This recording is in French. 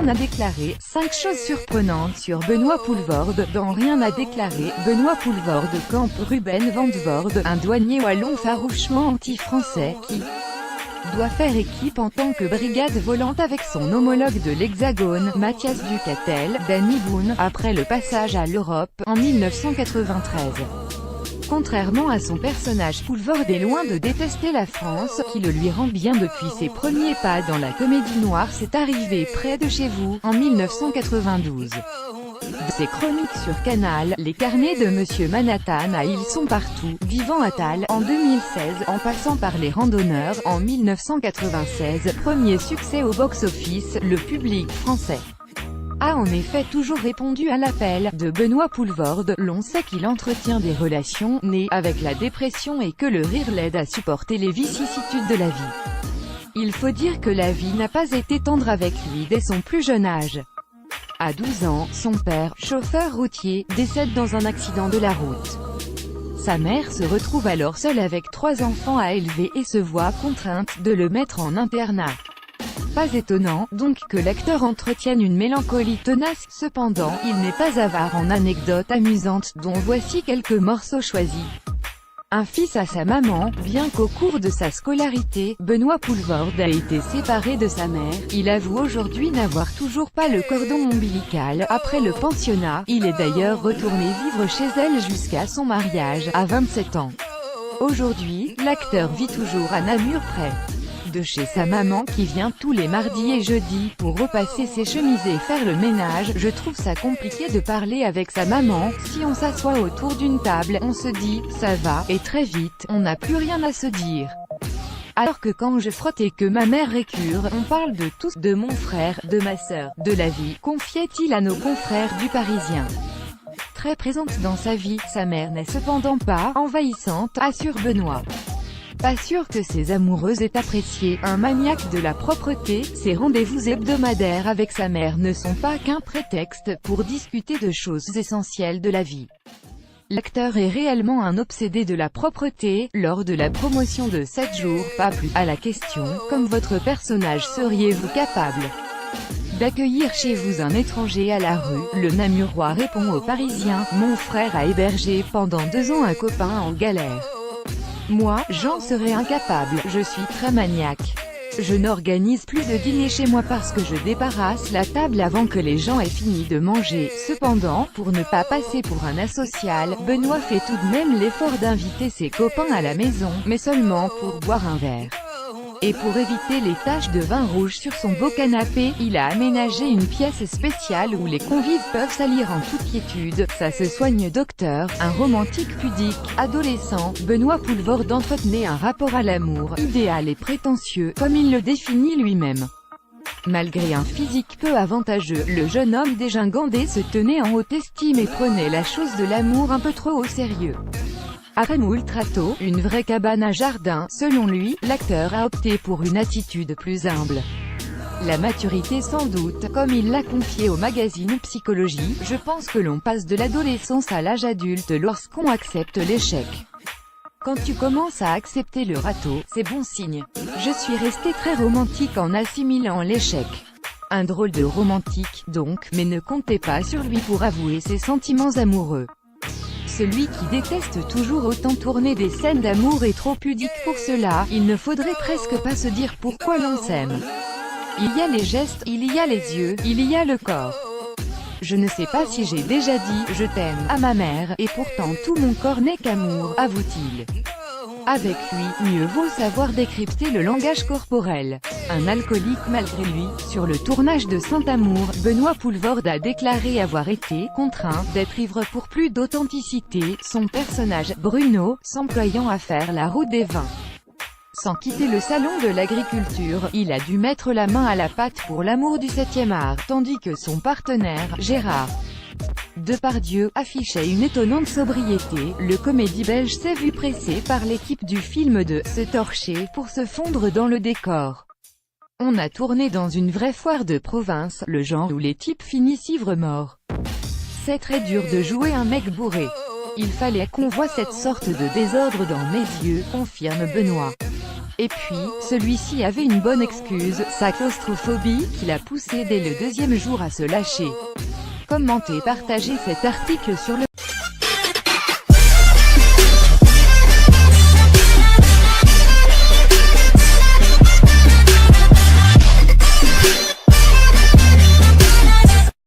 rien à déclarer. 5 choses surprenantes sur Benoît Poelvoorde. Dans Rien à déclarer, Benoît Poelvoorde campe Ruben van de Voorde, un douanier wallon farouchement anti-français, qui doit faire équipe en tant que brigade volante avec son homologue de l'Hexagone, Mathias Ducatel, Danny Boone, après le passage à l'Europe, en 1993. Contrairement à son personnage, Poelvoorde est loin de détester la France, qui le lui rend bien depuis ses premiers pas dans la comédie noire C'est arrivé près de chez vous, en 1992. De ses chroniques sur Canal, les carnets de Monsieur Manhattan à Ils sont partout, Vivant à Tal, en 2016, en passant par Les Randonneurs, en 1996, premier succès au box-office, le public français a en effet toujours répondu à l'appel de Benoît Poelvoorde. L'on sait qu'il entretient des relations nées avec la dépression et que le rire l'aide à supporter les vicissitudes de la vie. Il faut dire que la vie n'a pas été tendre avec lui dès son plus jeune âge. À 12 ans, son père, chauffeur routier, décède dans un accident de la route. Sa mère se retrouve alors seule avec 3 enfants à élever et se voit contrainte de le mettre en internat. Pas étonnant, donc, que l'acteur entretienne une mélancolie tenace. Cependant, il n'est pas avare en anecdotes amusantes, dont voici quelques morceaux choisis. Un fils à sa maman. Bien qu'au cours de sa scolarité, Benoît Poelvoorde a été séparé de sa mère, il avoue aujourd'hui n'avoir toujours pas le cordon ombilical. Après le pensionnat, il est d'ailleurs retourné vivre chez elle jusqu'à son mariage, à 27 ans. Aujourd'hui, l'acteur vit toujours à Namur près de chez sa maman, qui vient tous les mardis et jeudis pour repasser ses chemises et faire le ménage. Je trouve ça compliqué de parler avec sa maman. Si on s'assoit autour d'une table, on se dit « ça va » et très vite, on n'a plus rien à se dire. Alors que quand je frotte et que ma mère récure, on parle de tous, de mon frère, de ma sœur, de la vie, confiait-il à nos confrères du Parisien. Très présente dans sa vie, sa mère n'est cependant pas envahissante, assure Benoît. Pas sûr que ses amoureuses aient apprécié. Un maniaque de la propreté, ses rendez-vous hebdomadaires avec sa mère ne sont pas qu'un prétexte pour discuter de choses essentielles de la vie. L'acteur est réellement un obsédé de la propreté. Lors de la promotion de 7 jours, pas plus, à la question « Comme votre personnage seriez-vous capable d'accueillir chez vous un étranger à la rue ?» le Namurois répond aux Parisiens « Mon frère a hébergé pendant 2 ans un copain en galère. Moi, j'en serais incapable, je suis très maniaque. Je n'organise plus de dîner chez moi parce que je débarrasse la table avant que les gens aient fini de manger. » Cependant, pour ne pas passer pour un asocial, Benoît fait tout de même l'effort d'inviter ses copains à la maison, mais seulement pour boire un verre. Et pour éviter les taches de vin rouge sur son beau canapé, il a aménagé une pièce spéciale où les convives peuvent salir en toute quiétude. Ça se soigne docteur, un romantique pudique, adolescent, Benoît Poelvoorde entretenait un rapport à l'amour, idéal et prétentieux, comme il le définit lui-même. Malgré un physique peu avantageux, le jeune homme dégingandé se tenait en haute estime et prenait la chose de l'amour un peu trop au sérieux. Après moult râteaux, une vraie cabane à jardin, selon lui, l'acteur a opté pour une attitude plus humble. La maturité sans doute, comme il l'a confié au magazine Psychologie, je pense que l'on passe de l'adolescence à l'âge adulte lorsqu'on accepte l'échec. Quand tu commences à accepter le râteau, c'est bon signe. Je suis resté très romantique en assimilant l'échec. Un drôle de romantique, donc, mais ne comptez pas sur lui pour avouer ses sentiments amoureux. Celui qui déteste toujours autant tourner des scènes d'amour est trop pudique pour cela. Il ne faudrait presque pas se dire pourquoi l'on s'aime. Il y a les gestes, il y a les yeux, il y a le corps. Je ne sais pas si j'ai déjà dit « je t'aime » à ma mère, et pourtant tout mon corps n'est qu'amour, avoue-t-il. Avec lui, mieux vaut savoir décrypter le langage corporel. Un alcoolique malgré lui, sur le tournage de Saint-Amour, Benoît Poelvoorde a déclaré avoir été contraint d'être ivre pour plus d'authenticité, son personnage, Bruno, s'employant à faire la roue des vins. Sans quitter le salon de l'agriculture, il a dû mettre la main à la pâte pour l'amour du 7e art, tandis que son partenaire, Gérard Depardieu, affichait une étonnante sobriété. Le comédie belge s'est vu pressé par l'équipe du film de se torcher pour se fondre dans le décor. On a tourné dans une vraie foire de province, le genre où les types finissent ivres morts. C'est très dur de jouer un mec bourré. Il fallait qu'on voie cette sorte de désordre dans mes yeux, confirme Benoît. Et puis, celui-ci avait une bonne excuse, sa claustrophobie, qui l'a poussé dès le deuxième jour à se lâcher. Commentez, partagez cet article sur le